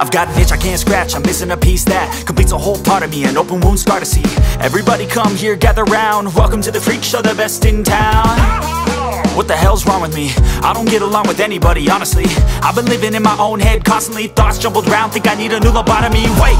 I've got an itch I can't scratch, I'm missing a piece that completes a whole part of me, an open wound scar to see. Everybody come here, gather round, welcome to the freak show, the best in town. What the hell's wrong with me? I don't get along with anybody, honestly. I've been living in my own head constantly, thoughts jumbled round, think I need a new lobotomy. Wait,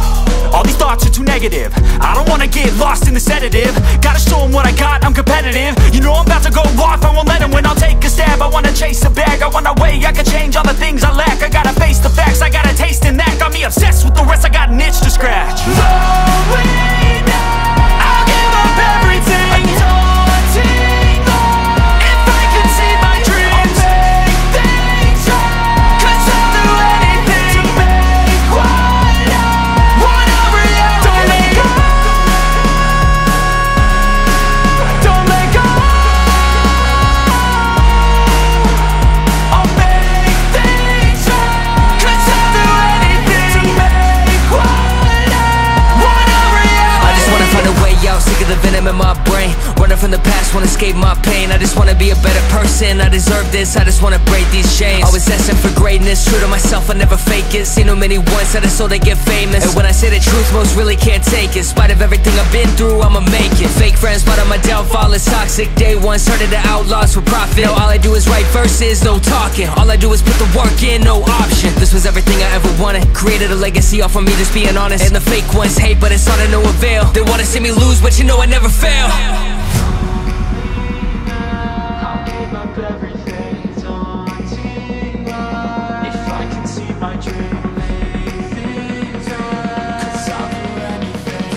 all these thoughts are too negative, I don't wanna get lost in the sedative. Gotta show them what I got, I'm competitive. You know I'm about to go off, I won't let them win, I'll take a stab. I wanna chase a bag, I want a way I can change all the things I lack. I gotta face the facts, I got a taste in that. Got me obsessed with the rest, I got an itch to scratch. Going now, I'll give up everything. The venom in my brain, running from the past, wanna escape my pain. I just wanna be a better person, I deserve this, I just wanna break these chains. Always asking for greatness, true to myself, I never fake it. Seen too many once that I so they get famous. And when I say the truth, most really can't take it. In spite of everything I've been through, I'ma make it. Fake friends, but on my downfall is toxic. Day one, started to outlaws for profit. Now all I do is write verses, no talking. All I do is put the work in, no option. This was everything I ever wanted, created a legacy off of me, just being honest. And the fake ones hate, but it's all to no avail. They wanna see me lose, but you know I never fail. I'll give up everything, daunting life. If I can see my dream, lay things right. 'Cause I'll do anything.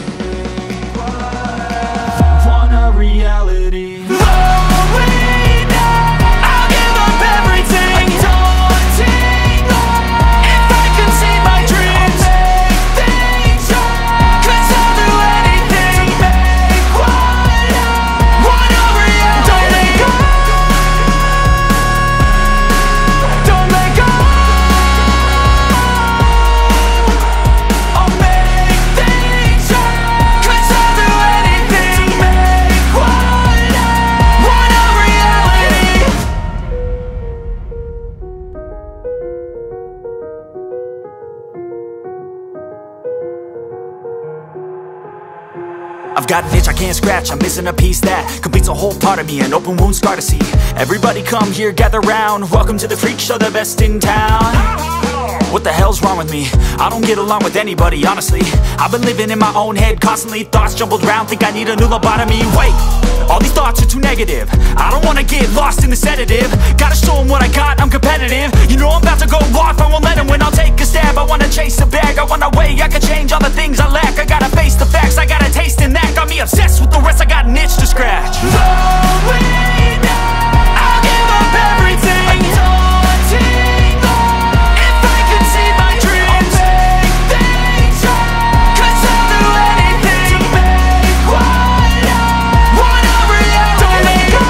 Want a reality. Going now, I'll give up everything, daunting life. If I can see my dreams, lay things right. 'Cause I'll do anything to make what I want a reality. Don't let go, don't let go. I'll make things right. 'Cause I'll do anything to make what I want a reality. I've got an itch I can't scratch, I'm missing a piece that completes a whole part of me, an open wound scar to see. Everybody come here, gather round, welcome to the freak show, the best in town. What the hell's wrong with me? I don't get along with anybody, honestly. I've been living in my own head constantly, thoughts jumbled round, think I need a new lobotomy. Wait, all these thoughts are too negative, I don't wanna get lost in the sedative. Gotta show them what I got, I'm competitive. You know I'm about to go off, I won't let them win, I'll take a stab. I wanna chase a bag, I want a way I can change all the things I lack. I gotta face the facts, I got a taste in that. Got me obsessed with the rest, I got an itch to scratch. Going now, I'll give up everything, daunting life. If I can see my dreams, make things right. 'Cause I'll do anything to make what I want a reality. Don't let go,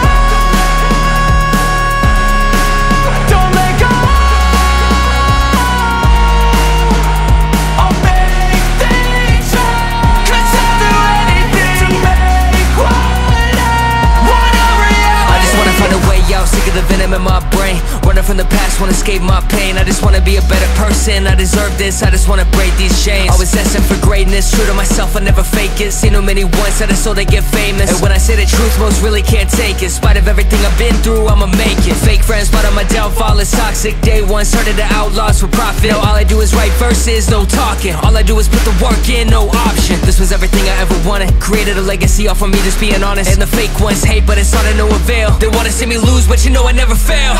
don't let go. I'll make things right. 'Cause I'll do anything to make what I want a reality. I just wanna find a way out, sick of the venom in my brain. Running from the past, wanna escape my pain. I just wanna be a better person, I deserve this, I just wanna break these chains. Always asking for greatness, true to myself, I never fake it. Seen too many once that I so they get famous. And when I say the truth, most really can't take it. In spite of everything I've been through, I'ma make it. Fake friends, but on my downfall is toxic. Day one, started to outlaws for profit. Now all I do is write verses, no talking. All I do is put the work in, no option. This was everything I ever wanted, created a legacy off of me, just being honest. And the fake ones hate, but it's all to no avail. They wanna see me lose, but you know I never fail.